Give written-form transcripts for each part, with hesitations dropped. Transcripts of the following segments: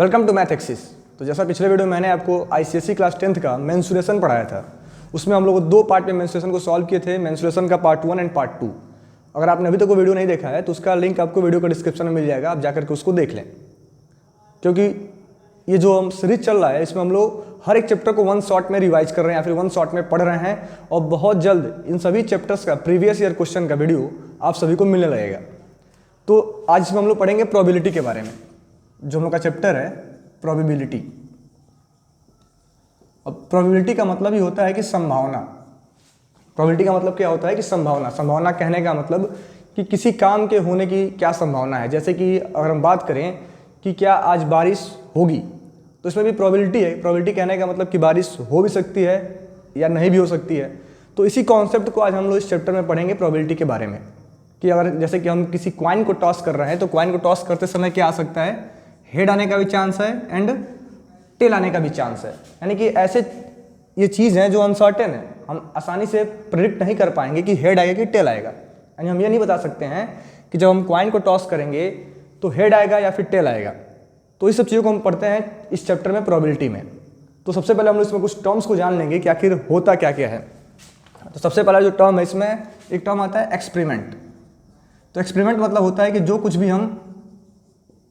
Welcome to math axis. तो जैसा पिछले वीडियो में मैंने आपको आईसीएसई क्लास 10th का मेंसुरेशन पढ़ाया था, उसमें हम लोग दो पार्ट में मेंसुरेशन को सॉल्व किए थे, मेंसुरेशन का पार्ट 1 एंड पार्ट 2। अगर आपने अभी तक वो वीडियो नहीं देखा है तो उसका लिंक आपको वीडियो का डिस्क्रिप्शन में मिल जाएगा, आप जाकर के उसको देख लें। क्योंकि ये जो हम सीरीज चल रहा है इसमें हम लोग हर एक चैप्टर को वन शॉट में रिवाइज कर रहे हैं या फिर वन शॉट में पढ़ रहे हैं, और बहुत जल्द इन सभी चैप्टर्स का प्रीवियस ईयर क्वेश्चन का वीडियो आप सभी को मिलने लगेगा। तो आज इसमें हम लोग पढ़ेंगे प्रोबेबिलिटी के बारे में। जो हम लोग का चैप्टर है प्रोबेबिलिटी। अब प्रोबेबिलिटी का मतलब ही होता है कि संभावना। प्रोबेबिलिटी का मतलब क्या होता है कि संभावना। संभावना कहने का मतलब कि किसी काम के होने की क्या संभावना है। जैसे कि अगर हम बात करें कि क्या आज बारिश होगी, तो इसमें भी प्रोबेबिलिटी है। प्रोबेबिलिटी कहने का मतलब कि बारिश हो भी सकती है या नहीं भी हो सकती है। तो इसी कॉन्सेप्ट को आज हम लोग इस चैप्टर में पढ़ेंगे प्रोबेबिलिटी के बारे में, कि अगर जैसे कि हम किसी कॉइन को टॉस कर रहे हैं तो कॉइन को टॉस करते समय क्या आ सकता है, हेड आने का भी चांस है एंड टेल आने का भी चांस है। यानी कि ऐसे ये चीज़ है जो अनसर्टेन है, हम आसानी से प्रेडिक्ट नहीं कर पाएंगे कि हेड आएगा कि टेल आएगा। यानी हम ये नहीं बता सकते हैं कि जब हम कॉइन को टॉस करेंगे तो हेड आएगा या फिर टेल आएगा। तो इस सब चीज़ों को हम पढ़ते हैं इस चैप्टर में प्रोबेबिलिटी में। तो सबसे पहले हम लोग इसमें कुछ टर्म्स को जान लेंगे कि आखिर होता क्या क्या है। तो सबसे पहला जो टर्म है इसमें एक टर्म आता है एक्सपेरिमेंट। तो एक्सपेरिमेंट मतलब होता है कि जो कुछ भी हम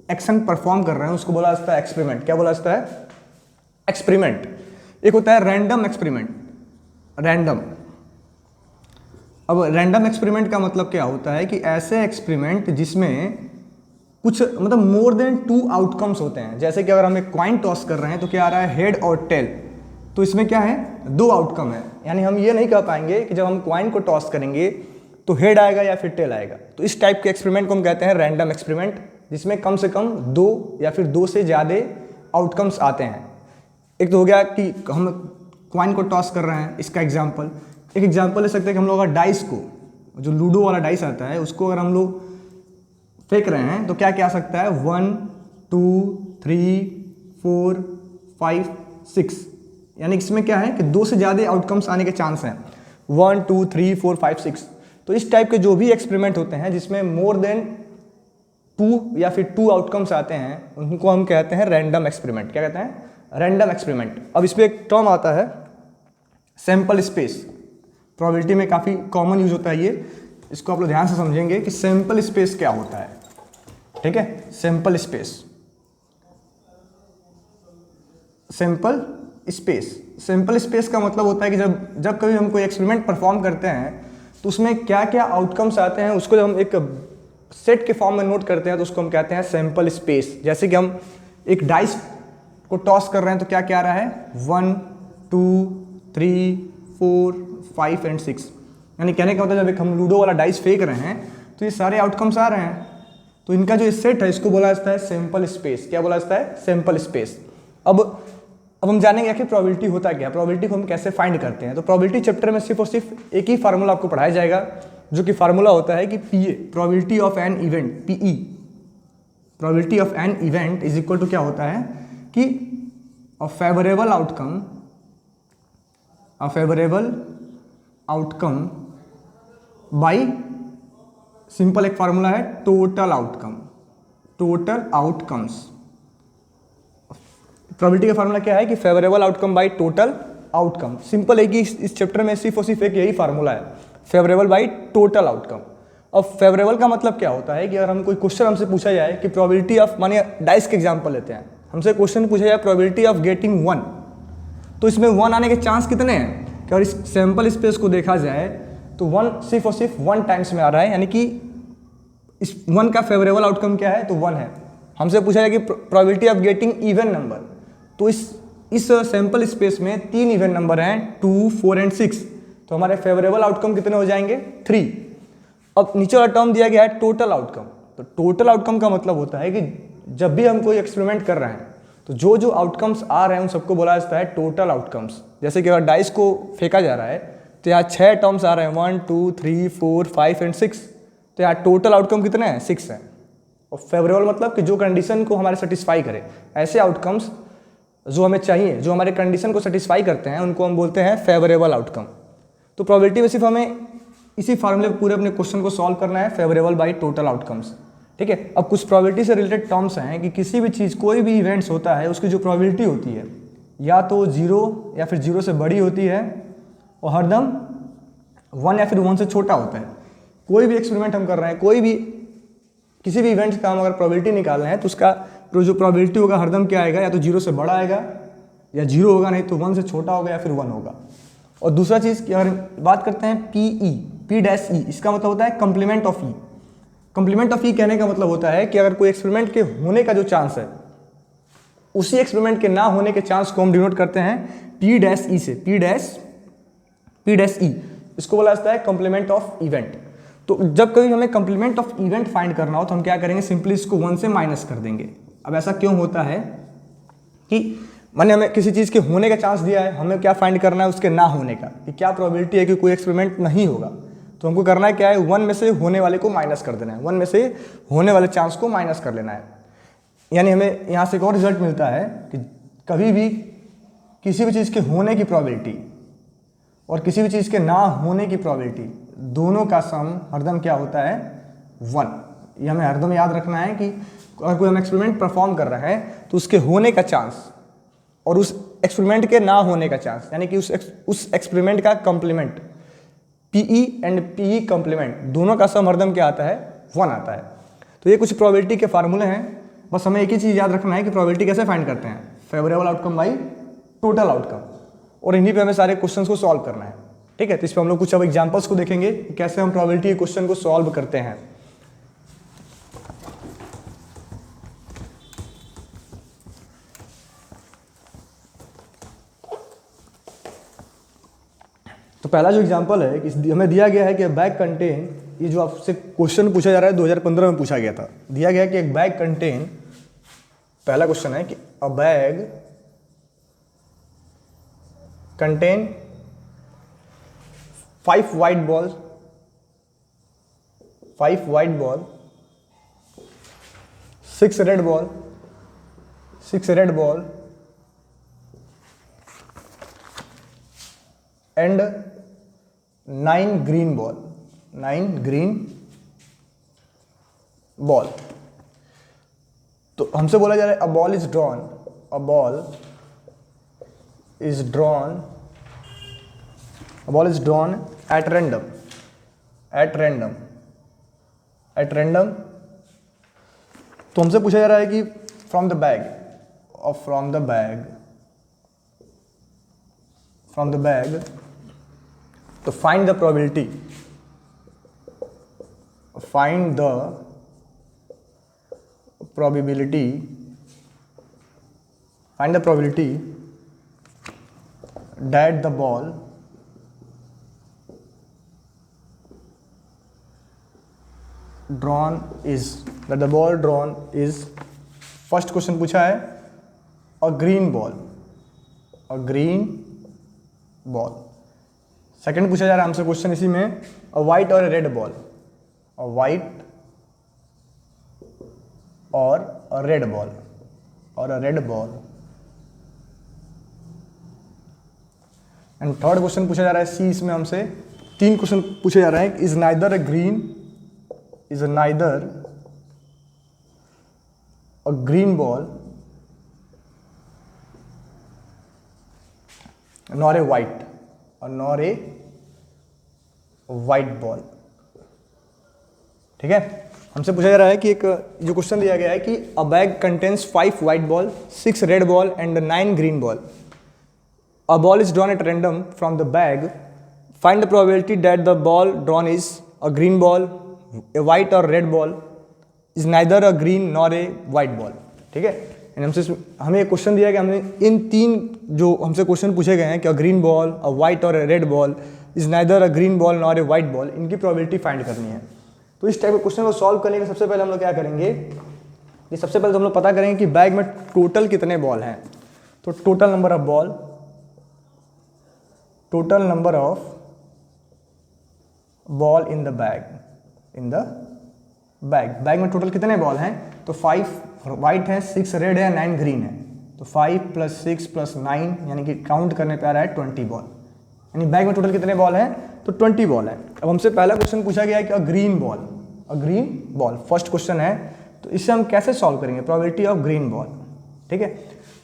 एक्शन परफॉर्म कर रहे हैं उसको बोला जाता है एक्सपेरिमेंट। क्या बोला जाता है? एक्सपेरिमेंट। एक होता है रैंडम एक्सपेरिमेंट, रैंडम। अब रैंडम एक्सपेरिमेंट का मतलब क्या होता है कि ऐसे एक्सपेरिमेंट जिसमें कुछ मतलब मोर देन 2 आउटकम्स होते हैं। जैसे कि अगर हम एक कॉइन टॉस कर रहे हैं तो क्या आ रहा है, हेड और टेल। तो इसमें क्या है, 2 आउटकम है। यानी हम ये नहीं कह पाएंगे कि जब हम कॉइन को टॉस करेंगे तो हेड आएगा या फिर टेल आएगा। तो इस टाइप के एक्सपेरिमेंट को हम कहते हैं रैंडम एक्सपेरिमेंट, जिसमें कम से कम 2 या फिर 2 से ज़्यादा आउटकम्स आते हैं। एक तो हो गया कि हम कॉइन को टॉस कर रहे हैं, इसका एग्जांपल। एक एग्जांपल ले सकते हैं कि हम लोग अगर डाइस को, जो लूडो वाला डाइस आता है, उसको अगर हम लोग फेंक रहे हैं तो क्या क्या आ सकता है, 1 2 3 4 5 6। यानी इसमें क्या है कि 2 से ज़्यादा आउटकम्स आने के चांस हैं, 1 2 3 4 5 6। तो इस टाइप के जो भी एक्सपेरिमेंट होते हैं जिसमें मोर देन 2 या फिर 2 आउटकम्स आते हैं उनको हम कहते हैं रैंडम एक्सपेरिमेंट। क्या कहते हैं? Random experiment. अब इस पर एक टर्म आता है सैंपल स्पेस। प्रोबेबिलिटी में काफ़ी कॉमन यूज होता है ये, इसको आप लोग ध्यान से समझेंगे कि सैंपल स्पेस क्या होता है। ठीक है, sample space. Sample space, sample space का मतलब होता है कि जब कभी हम कोई एक्सपेरिमेंट परफॉर्म करते हैं तो उसमें क्या क्या आउटकम्स आते हैं उसको जब हम एक सेट के फॉर्म में नोट करते हैं तो उसको हम कहते हैं सैंपल स्पेस। जैसे कि हम एक डाइस को टॉस कर रहे हैं तो क्या क्या आ रहा है, 1 2 3 4 5 एंड 6। यानी कहने का मतलब जब एक हम लूडो वाला डाइस फेंक रहे हैं तो ये सारे आउटकम्स आ रहे हैं। तो इनका जो सेट है इसको बोला जाता है सैंपल स्पेस। क्या बोला जाता है? Sample space. अब हम जानेंगे कि प्रोबेबिलिटी होता क्या है, प्रोबेबिलिटी को हम कैसे फाइंड करते हैं। तो प्रोबेबिलिटी चैप्टर में सिर्फ और सिर्फ एक ही फार्मूला आपको पढ़ाया जाएगा, जो कि फार्मूला होता है कि PA, probability of an event, PE, probability of an event is equal to क्या होता है कि a favourable outcome by, simple एक फार्मूला है, टोटल आउटकम्स। प्रोबेबिलिटी का फार्मूला क्या है कि favourable outcome by total outcome. Simple है कि इस चैप्टर में सिर्फ और सिर्फ एक यही फार्मूला है, फेवरेबल बाई टोटल आउटकम। अब फेवरेबल का मतलब क्या होता है कि अगर हम कोई क्वेश्चन हमसे पूछा जाए कि प्रोबेबिलिटी ऑफ, मानिए डाइस के एग्जांपल लेते हैं, हमसे क्वेश्चन पूछा जाए प्रोबेबिलिटी ऑफ गेटिंग 1, तो इसमें 1 आने के चांस कितने हैं कि अगर इस सैंपल स्पेस को देखा जाए तो 1 सिर्फ और सिर्फ 1 टाइम्स में आ रहा है। यानी कि इस 1 का फेवरेबल आउटकम क्या है, तो 1 है। हमसे पूछा जाए कि probability of getting even number, तो इस सैंपल स्पेस में 3 इवन नंबर हैं, 2 4 एंड 6। तो हमारे फेवरेबल आउटकम कितने हो जाएंगे, 3। अब नीचे वाला टर्म दिया गया है टोटल आउटकम। तो टोटल आउटकम का मतलब होता है कि जब भी हम कोई एक्सपेरिमेंट कर रहे हैं तो जो जो आउटकम्स आ रहे हैं उन सबको बोला जाता है टोटल आउटकम्स। जैसे कि अगर डाइस को फेंका जा रहा है तो यहाँ 6 टर्म्स आ रहे हैं, 1 2 3 4 5 एंड 6। तो यहाँ टोटल आउटकम कितने हैं, 6 हैं। और फेवरेबल मतलब कि जो कंडीशन को हमारे सेटिस्फाई करे, ऐसे आउटकम्स जो हमें चाहिए, जो हमारे कंडीशन को सेटिस्फाई करते हैं, उनको हम बोलते हैं फेवरेबल आउटकम। तो प्रोबेबिलिटी में सिर्फ हमें इसी फार्मूले पूरे अपने क्वेश्चन को सॉल्व करना है, फेवरेबल बाई टोटल आउटकम्स। ठीक है। अब कुछ प्रोबेबिलिटी से रिलेटेड टर्म्स हैं कि किसी भी चीज़, कोई भी इवेंट्स होता है, उसकी जो प्रोबेबिलिटी होती है या तो 0 या फिर 0 से बड़ी होती है और हरदम 1 या फिर 1 से छोटा होता है। कोई भी एक्सपेरिमेंट हम कर रहे हैं, कोई भी किसी भी इवेंट्स का हम अगर प्रोबेबिलिटी निकाल रहे हैं तो उसका जो प्रोबेबिलिटी होगा हरदम क्या आएगा, या तो 0 से बड़ा आएगा या 0 होगा, नहीं तो 1 से छोटा होगा या फिर 1 होगा। और दूसरा चीज़ की अगर बात करते हैं P-E, इसका मतलब होता है complement of E. Complement of E कहने का मतलब होता है कि अगर कोई एक्सपेरिमेंट के होने का जो चांस है, उसी एक्सपेरिमेंट के ना होने के चांस को हम डिनोट करते हैं P-E से। P-E इसको बोला जाता है कम्प्लीमेंट ऑफ इवेंट। तो जब कभी हमें कम्प्लीमेंट ऑफ इवेंट फाइंड करना हो तो हम क्या करेंगे, सिंपली इसको 1 से माइनस कर देंगे। अब ऐसा क्यों होता है कि मैंने हमें किसी चीज़ के होने का चांस दिया है, हमें क्या फाइंड करना है उसके ना होने का, कि क्या प्रोबेबिलिटी है कि कोई एक्सपेरिमेंट नहीं होगा। तो हमको करना है क्या है, 1 में से होने वाले को माइनस कर देना है, 1 में से होने वाले चांस को माइनस कर लेना है। यानी हमें यहाँ से एक और रिजल्ट मिलता है कि कभी भी किसी भी चीज़ के होने की प्रोबेबिलिटी और किसी भी चीज़ के ना होने की प्रोबेबिलिटी, दोनों का सम हरदम क्या होता है, 1। ये हमें हरदम याद रखना है कि अगर कोई हम एक्सपेरिमेंट परफॉर्म कर रहे हैं तो उसके होने का चांस और उस एक्सपेरिमेंट के ना होने का चांस, यानी कि उस एक्सपेरिमेंट का complement, PE and PE complement, दोनों का सम हरदम क्या आता है, 1 आता है। तो ये कुछ प्रोबेबिलिटी के फार्मूले हैं। बस हमें एक ही चीज़ याद रखना है कि प्रोबेबिलिटी कैसे फाइंड करते हैं, favourable outcome by total outcome, और इन्हीं पे हमें सारे क्वेश्चंस को सॉल्व करना है। ठीक है, तो इस पर हम लोग कुछ अब एग्जांपल्स को देखेंगे कि कैसे हम प्रोबेबिलिटी के क्वेश्चन को सॉल्व करते हैं। तो पहला जो एग्जांपल है कि हमें दिया गया है कि बैग कंटेन, ये जो आपसे क्वेश्चन पूछा जा रहा है 2015 में पूछा गया था, दिया गया है कि एक बैग कंटेन, पहला क्वेश्चन है कि a bag contain 5 white ball, 6 red ball, 6 red ball and 9 green ball, 9 green ball. तो हमसे बोला जा रहा है a ball is drawn, a ball is drawn, a ball is drawn at random, at random, at random. तो हमसे पूछा जा रहा है कि फ्रॉम द बैग, और from the bag, from the bag, तो find the probability, find the probability, find the probability that the ball drawn is, that the ball drawn is, first question पूछा है a green ball, a green ball. Second पूछा जा रहा है हमसे question इसी में अ वाइट और रेड बॉल, अ वाइट और अ रेड बॉल, और a red ball. And third question पूछा जा रहा है सी, इसमें हमसे 3 क्वेश्चन पूछे जा रहे हैं, is neither a green, is neither a green ball nor a white, और नॉर ए वाइट बॉल। ठीक है, हमसे पूछा जा रहा है कि एक जो क्वेश्चन दिया गया है कि a bag contains 5 white ball, 6 red ball and 9 green ball. A ball is drawn at random from the bag, find the probability that the ball drawn is a green ball, a white और red ball, is neither a green nor a white ball. ठीक है, हमसे हमें एक question दिया गया, हमें इन 3 जो हमसे क्वेश्चन पूछे गए हैं कि अ ग्रीन बॉल, अ वाइट और red ball, is neither a green ball nor a white ball, इनकी प्रोबेबिलिटी फाइंड करनी है। तो इस टाइप के क्वेश्चन को सॉल्व करने के सबसे पहले हम लोग क्या करेंगे कि सबसे पहले तो हम लोग पता करेंगे कि बैग में टोटल कितने बॉल हैं। तो total number of ball, total number of ball in the bag, in the bag, bag में टोटल कितने बॉल हैं, तो 5 वाइट है, 6 रेड है, 9 ग्रीन है। तो 5 + 6 + 9 यानी कि काउंट करने पे आ रहा है 20 बॉल, यानी बैग में टोटल कितने बॉल हैं, तो 20 बॉल है। अब हमसे पहला क्वेश्चन पूछा गया है कि green ball, a green ball, first question है। तो इससे हम कैसे सॉल्व करेंगे, प्रोबेबिलिटी ऑफ ग्रीन बॉल, ठीक है।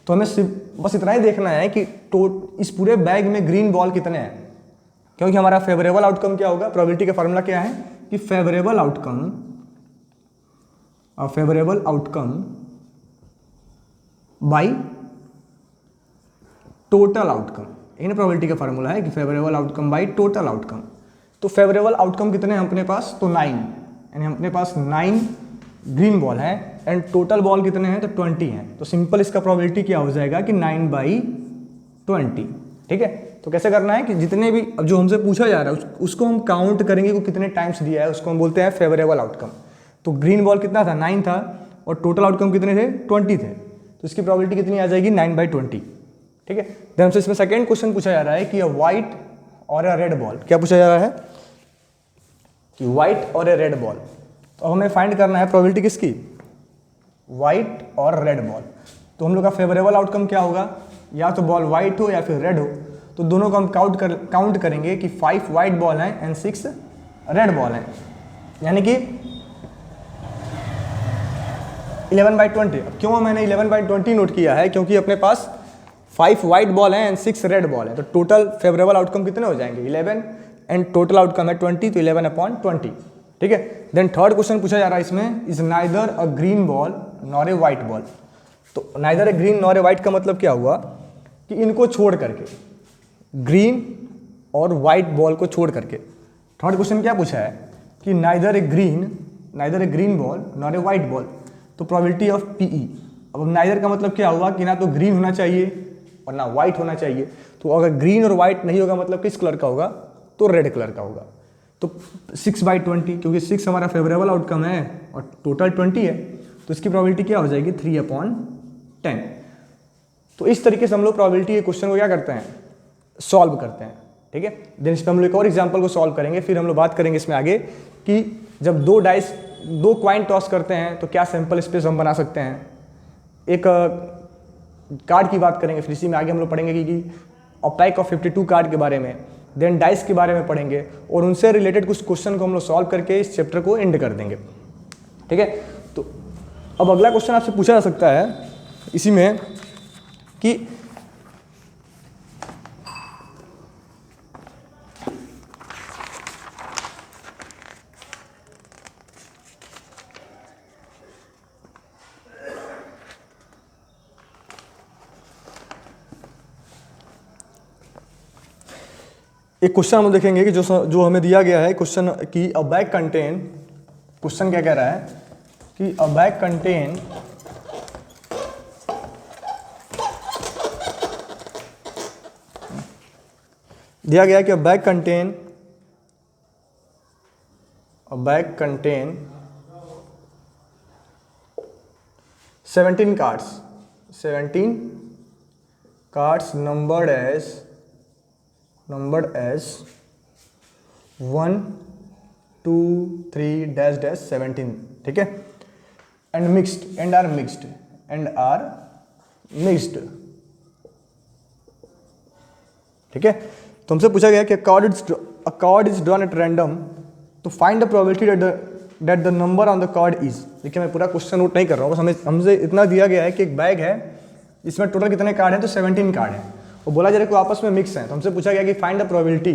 तो हमें सिर्फ बस इतना ही देखना है कि इस पूरे बैग में ग्रीन बॉल कितने हैं, क्योंकि हमारा फेवरेबल आउटकम क्या होगा, प्रोबेबिलिटी का फार्मूला क्या है कि favourable outcome by total outcome, in probability का फार्मूला है कि favourable outcome by total outcome. तो फेवरेबल आउटकम कितने हैं अपने पास, तो 9, यानी अपने पास 9 ग्रीन बॉल है एंड टोटल बॉल कितने हैं, तो 20 हैं। तो सिंपल इसका प्रोबेबिलिटी क्या हो जाएगा कि 9/20, ठीक है। तो कैसे करना है कि जितने भी अब जो हमसे पूछा जा रहा है उसको हम काउंट करेंगे कि कितने टाइम्स दिया है, उसको हम बोलते हैं फेवरेबल आउटकम। तो ग्रीन बॉल कितना था, 9 था, और टोटल आउटकम कितने थे, 20 थे। तो इसकी प्रोबेबिलिटी कितनी आ जाएगी, 9/20, ठीक है। देन हमसे इसमें सेकेंड क्वेश्चन पूछा जा रहा है कि अ व्हाइट और अ रेड बॉल, क्या पूछा जा रहा है कि व्हाइट और ए रेड बॉल। तो हमें फाइंड करना है प्रोबेबिलिटी किसकी, व्हाइट और रेड बॉल। तो हम लोग का फेवरेबल आउटकम क्या होगा, या तो बॉल व्हाइट हो या फिर रेड हो। तो दोनों को हम काउंट करेंगे कि 5 व्हाइट बॉल हैं एंड 6 रेड बॉल हैं, यानी कि 11/20। अब क्यों मैंने 11/20 नोट किया है, क्योंकि अपने पास 5 व्हाइट बॉल हैं एंड 6 रेड बॉल है। तो टोटल फेवरेबल आउटकम कितने हो जाएंगे, 11, एंड टोटल आउटकम है 20, तो 11/20, ठीक है। देन थर्ड क्वेश्चन पूछा जा रहा है इसमें, is neither a green ball nor a white ball. तो neither a green nor a white का मतलब क्या हुआ कि इनको छोड़ करके, ग्रीन और व्हाइट बॉल को छोड़ करके। थर्ड क्वेश्चन क्या पूछा है कि neither a green ball nor a white ball. तो प्रोबेबिलिटी ऑफ पीई। अब नाइदर का मतलब क्या हुआ कि ना तो ग्रीन होना चाहिए और ना व्हाइट होना चाहिए। तो अगर ग्रीन और व्हाइट नहीं होगा मतलब किस कलर का होगा, तो रेड कलर का होगा। तो 6/20, क्योंकि 6 हमारा फेवरेबल आउटकम है और टोटल 20 है, तो इसकी प्रोबेबिलिटी क्या हो जाएगी, 3/10। तो इस तरीके से हम लोग प्रोबेबिलिटी के क्वेश्चन को क्या करते हैं, सॉल्व करते हैं, ठीक है। देन इस पर हम लोग एक और एग्जाम्पल को सॉल्व करेंगे, फिर हम लोग बात करेंगे इसमें आगे कि जब दो क्वाइन टॉस करते हैं तो क्या सैंपल स्पेस हम बना सकते हैं। एक कार्ड की बात करेंगे, फिर इसी में आगे हम लोग पढ़ेंगे कि अ पैक ऑफ 52 कार्ड के बारे में, देन डाइस के बारे में पढ़ेंगे, और उनसे रिलेटेड कुछ क्वेश्चन को हम लोग सॉल्व करके इस चैप्टर को एंड कर देंगे, ठीक है। तो अब अगला क्वेश्चन आपसे पूछा जा सकता है इसी में कि एक क्वेश्चन हम देखेंगे कि जो हमें दिया गया है क्वेश्चन कि अ बैग कंटेन, क्वेश्चन क्या कह रहा है कि अ बैग कंटेन दिया गया है कि a bag contain 17 cards numbered as 1 2 3 -17, ठीक है, एंड आर मिक्स्ड, ठीक है। तो हमसे पूछा गया कि card is drawn at random, तो find the probability that the number on the card is. देखिए मैं पूरा क्वेश्चन नोट नहीं कर रहा हूँ, बस हमसे इतना दिया गया है कि एक बैग है, इसमें टोटल कितने कार्ड हैं, तो 17 कार्ड हैं, और बोला जा रहा है कि आपस में मिक्स हैं। तो हमसे पूछा गया कि find the probability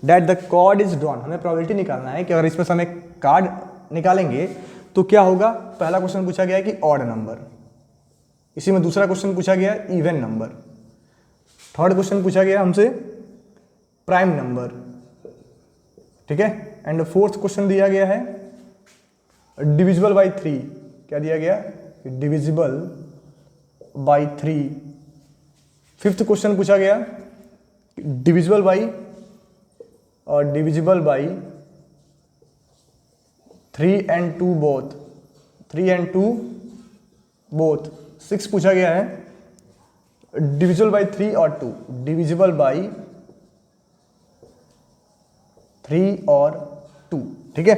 that the card is drawn. हमें प्रोबेबिलिटी निकालना है कि अगर इसमें से हम एक कार्ड निकालेंगे तो क्या होगा। पहला क्वेश्चन पूछा गया कि ऑड नंबर, इसी में दूसरा क्वेश्चन पूछा गया इवन नंबर, थर्ड क्वेश्चन पूछा गया हमसे प्राइम नंबर, ठीक है, एंड फोर्थ क्वेश्चन दिया गया है डिविजिबल बाई 3। क्या दिया गया, डिविजिबल बाई 3। फिफ्थ क्वेश्चन पूछा गया डिविजिबल बाई 3 and 2 बोथ। 6 पूछा गया है डिविजिबल बाई 3 और 2, डिविजिबल बाई 3 और 2, ठीक है।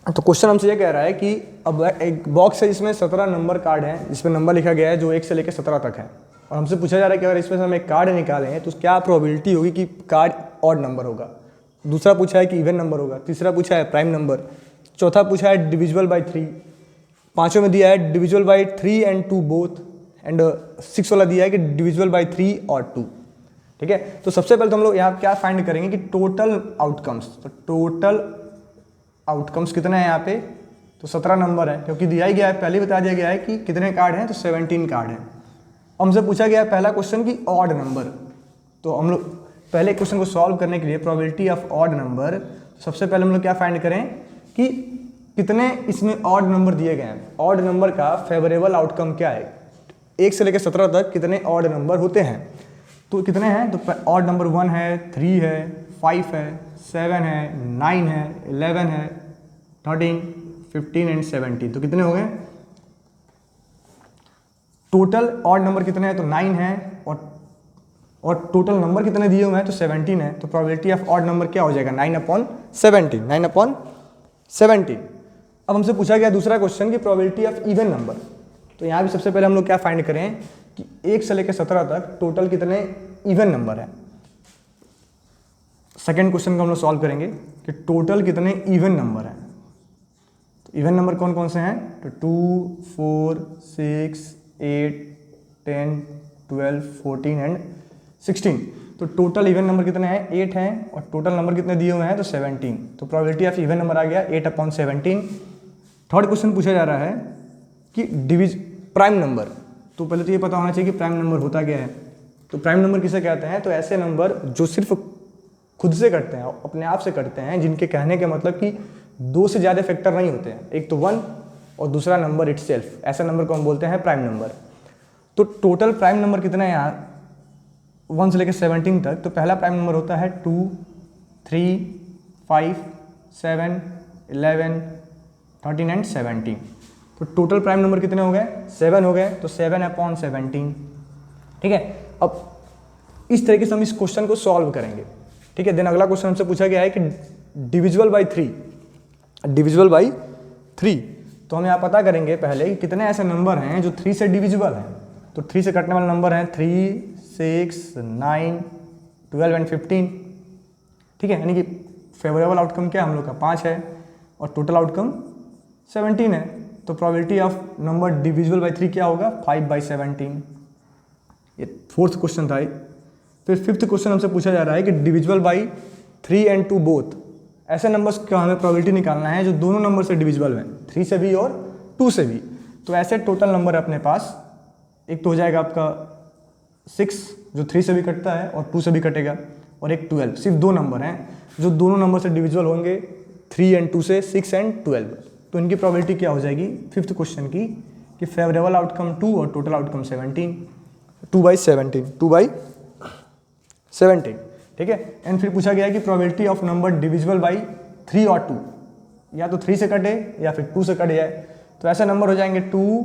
तो क्वेश्चन हमसे ये कह रहा है कि अब एक बॉक्स है जिसमें 17 नंबर कार्ड हैं, जिसमें नंबर लिखा गया है जो 1 से लेकर 17 तक है, और हमसे पूछा जा रहा है कि अगर इसमें से हम एक कार्ड निकालें तो क्या प्रोबेबिलिटी होगी कि कार्ड ऑड नंबर होगा। दूसरा पूछा है कि इवन नंबर होगा, तीसरा पूछा है प्राइम नंबर, चौथा पूछा है डिविजिबल बाई 3, पांचों में दिया है divisible by 3 and 2 both, and 6 वाला दिया है कि डिविजिबल बाई 3 और 2। ठीक है, तो सबसे पहले तो हम लोग यहाँ क्या फाइंड करेंगे कि टोटल आउटकम्स। तो टोटल आउटकम्स कितने हैं यहाँ पे, तो 17 नंबर है, क्योंकि दिया ही गया है, पहले ही बता दिया गया है कि कितने कार्ड हैं, तो 17 कार्ड हैं। हमसे पूछा गया है पहला क्वेश्चन कि ऑड नंबर, तो हम लोग पहले क्वेश्चन को सॉल्व करने के लिए प्रोबेबिलिटी ऑफ ऑड नंबर, सबसे पहले हम लोग क्या फाइंड करें कि कितने इसमें ऑड नंबर दिए गए हैं, ऑड नंबर का फेवरेबल आउटकम क्या है, 1 से लेकर 17 तक कितने ऑड नंबर होते हैं। तो कितने हैं, तो ऑड नंबर 1 है, 3 है, 5 है, 7 है, 9 है, 11 है, 13, 15 एंड 17। तो कितने हो गए टोटल ऑड नंबर कितने हैं, तो 9 है, और टोटल नंबर कितने दिए हुए हैं, तो 17 है। तो प्रोबेबिलिटी ऑफ ऑड नंबर क्या हो जाएगा, 9/17, 9/17। अब हमसे पूछा गया दूसरा क्वेश्चन कि प्रोबेबिलिटी ऑफ इवन नंबर, तो यहाँ भी सबसे पहले हम लोग क्या फाइंड करें कि 1 से लेकर 17 तक टोटल कितने इवन नंबर है। सेकेंड क्वेश्चन को हम लोग सॉल्व करेंगे कि टोटल कितने इवन नंबर हैं। तो इवन नंबर कौन कौन से हैं, तो 2, 4, 6, 8, 10, 12, 14 एंड 16। तो टोटल इवन नंबर कितने हैं, 8 हैं, और टोटल नंबर कितने दिए हुए हैं, तो 17। तो प्रोबेबिलिटी ऑफ इवन नंबर आ गया 8/17। थर्ड क्वेश्चन पूछा जा रहा है कि प्राइम नंबर, तो पहले तो ये पता होना चाहिए कि प्राइम नंबर होता क्या है। तो प्राइम नंबर किसे कहते हैं, तो ऐसे नंबर जो सिर्फ खुद से कटते हैं, अपने आप से कटते हैं, जिनके कहने के मतलब कि 2 से ज़्यादा फैक्टर नहीं होते हैं, एक तो 1 और दूसरा नंबर इटसेल्फ, ऐसे नंबर को हम बोलते हैं प्राइम नंबर। तो टोटल प्राइम नंबर कितना है यहाँ 1 से लेकर 17 तक, तो पहला प्राइम नंबर होता है 2, 3, 5, 7, 11, 13 एंड 17। तो टोटल प्राइम नंबर कितने हो गए, 7 हो गए, तो 7/17। ठीक है, अब इस तरीके से हम इस क्वेश्चन को सॉल्व करेंगे। ठीक है, देन अगला क्वेश्चन हमसे पूछा गया है कि डिविजिबल बाई 3, डिविजिबल बाई 3। तो हम यहाँ पता करेंगे पहले कि कितने ऐसे नंबर हैं जो 3 से डिविजिबल हैं। तो 3 से कटने वाले नंबर हैं 3, 6, 9, 12 एंड 15। ठीक है, यानी कि फेवरेबल आउटकम क्या हम लोग का 5 है, और टोटल आउटकम 17 है। तो probability of number divisible by 3 क्या होगा, 5/17। ये फोर्थ क्वेश्चन था। फिर फिफ्थ क्वेश्चन हमसे पूछा जा रहा है कि डिविजिबल बाई 3 and 2 बोथ, ऐसे नंबर्स का हमें प्रोबेबिलिटी निकालना है जो दोनों नंबर से डिविजिबल हैं, 3 से भी और 2 से भी। तो ऐसे टोटल नंबर है अपने पास, एक तो हो जाएगा आपका 6 जो 3 से भी कटता है और 2 से भी कटेगा, और एक 12। सिर्फ 2 नंबर हैं जो दोनों नंबर से डिविजिबल होंगे, 3 and 2 से, 6 and 12। तो इनकी प्रोबेबिलिटी क्या हो जाएगी फिफ्थ क्वेश्चन की, कि फेवरेबल आउटकम 2 और टोटल आउटकम 17, 2/17, 2/17। ठीक है, एंड फिर पूछा गया है कि probability of number divisible by 3 और 2, या तो 3 से कटे या फिर 2 से कट जाए। तो ऐसे नंबर हो जाएंगे 2,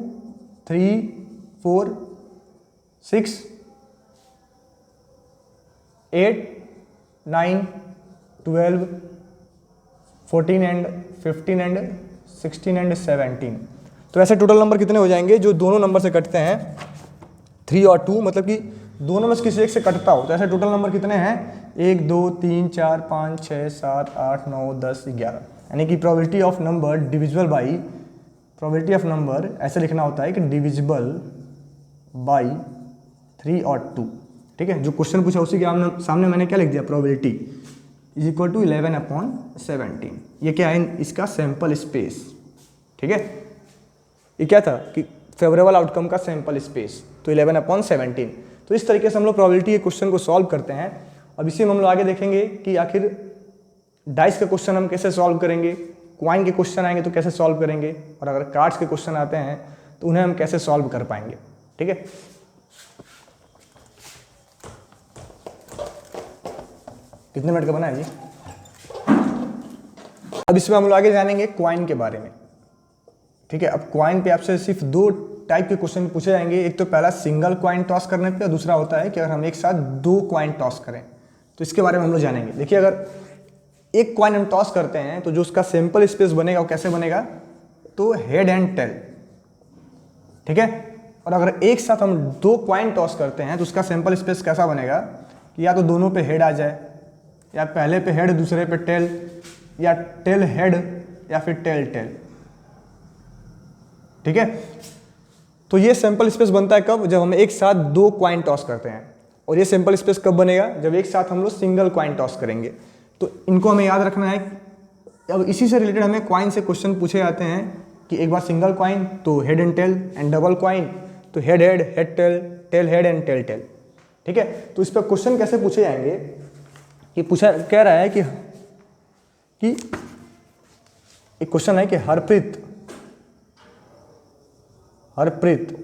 3, 4, 6, 8, 9, 12, 14 एंड 15 एंड 16 एंड 17। तो ऐसे टोटल नंबर कितने हो जाएंगे जो दोनों नंबर से कटते हैं, 3 और 2, मतलब कि दोनों में से किसी एक से कटता हो। तो ऐसे टोटल नंबर कितने हैं, 1, 2, 3, 4, 5, 6, 7, 8, 9, 10, 11। यानी कि probability of number divisible by, probability of number ऐसे लिखना होता है कि डिविजिबल बाई 3 और 2। ठीक है, जो क्वेश्चन पूछा उसी के सामने मैंने क्या लिख दिया, प्रोबेबिलिटी इज इक्वल टू 11/17। ये क्या है, इसका सैंपल स्पेस। ठीक है, ये क्या था कि फेवरेबल आउटकम का सैंपल स्पेस, तो 11/17। तो इस तरीके से हम लोग प्रोबेबिलिटी के क्वेश्चन को सॉल्व करते हैं। अब इसी में हम लोग आगे देखेंगे कि आखिर डाइस का क्वेश्चन हम कैसे सॉल्व करेंगे, क्वाइन के क्वेश्चन आएंगे तो कैसे सॉल्व करेंगे, और अगर कार्ड्स के क्वेश्चन आते हैं तो उन्हें हम कैसे सॉल्व कर पाएंगे। ठीक है, कितने मिनट का बना है जी। अब इसमें हम लोग आगे जानेंगे क्वाइन के बारे में। ठीक है, अब क्वाइन पे आपसे सिर्फ 2 टाइप के क्वेश्चन पूछे जाएंगे। एक तो पहला सिंगल क्वाइन टॉस करने पे, और दूसरा होता है कि अगर हम एक साथ 2 क्वाइन टॉस करें, तो इसके बारे में हम लोग जानेंगे। देखिए, अगर एक क्वाइन हम टॉस करते हैं तो जो उसका सैंपल स्पेस बनेगा वो कैसे बनेगा, तो हेड एंड टेल। ठीक है, और अगर एक साथ हम 2 क्वाइन टॉस करते हैं तो उसका सैंपल स्पेस कैसा बनेगा कि या तो दोनों पे हेड आ जाए, या पहले पे हेड दूसरे पे टेल, या टेल हेड या फिर टेल टेल। ठीक है, तो ये सैंपल स्पेस बनता है कब, जब हम एक साथ दो क्वाइन टॉस करते हैं। और ये सैंपल स्पेस कब बनेगा, जब एक साथ हम लोग सिंगल क्वाइन टॉस करेंगे। तो इनको हमें याद रखना है। अब इसी से रिलेटेड हमें क्वाइन से क्वेश्चन पूछे जाते हैं कि एक बार सिंगल क्वाइन तो head and tail, and double coin तो head head, head tail, tail head and tail tail. ठीक है, तो इस पर क्वेश्चन कैसे पूछे जाएंगे कि पूछा कह रहा है कि एक क्वेश्चन है कि Harpreet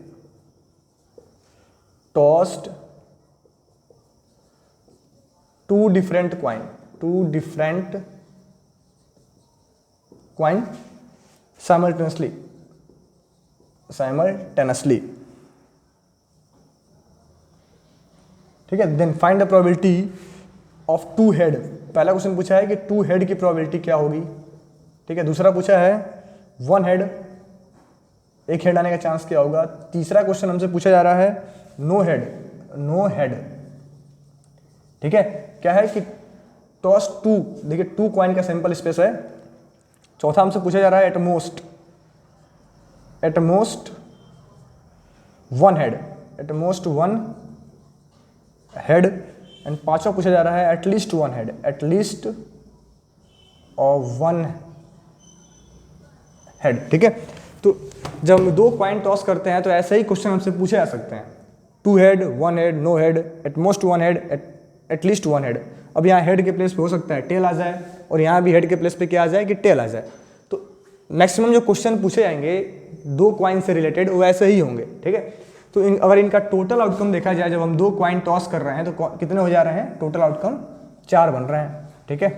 tossed two different coin simultaneously. ठीक है, then find the probability of two head. पहला क्वेश्चन पूछा है कि टू हेड की प्रोबेबिलिटी क्या होगी। ठीक है, दूसरा पूछा है वन हेड, एक हेड आने का चांस क्या होगा। तीसरा क्वेश्चन हमसे पूछा जा रहा है नो हेड। ठीक है, क्या है कि टॉस टू, देखिए टू क्वाइन का सैंपल स्पेस है। चौथा हमसे पूछा जा रहा है एटमोस्ट वन हेड, एंड पांचवा पूछा जा रहा है एटलीस्ट वन हेड। ठीक है, तो जब हम दो क्वाइन टॉस करते हैं तो ऐसे ही क्वेश्चन हमसे पूछे जा सकते हैं, two head, one head, no head, at most one head, at least one head. अब यहाँ हेड के प्लेस पे हो सकता है टेल आ जाए, और यहाँ भी हेड के प्लेस पे क्या आ जाए कि टेल आ जाए। तो मैक्सिमम जो क्वेश्चन पूछे जाएंगे दो क्वाइन से रिलेटेड वो ऐसे ही होंगे। ठीक है, तो अगर इनका टोटल आउटकम देखा जाए, जब हम दो क्वाइन टॉस कर रहे हैं तो कितने हो जा रहे हैं, टोटल आउटकम 4 बन रहे हैं। ठीक है,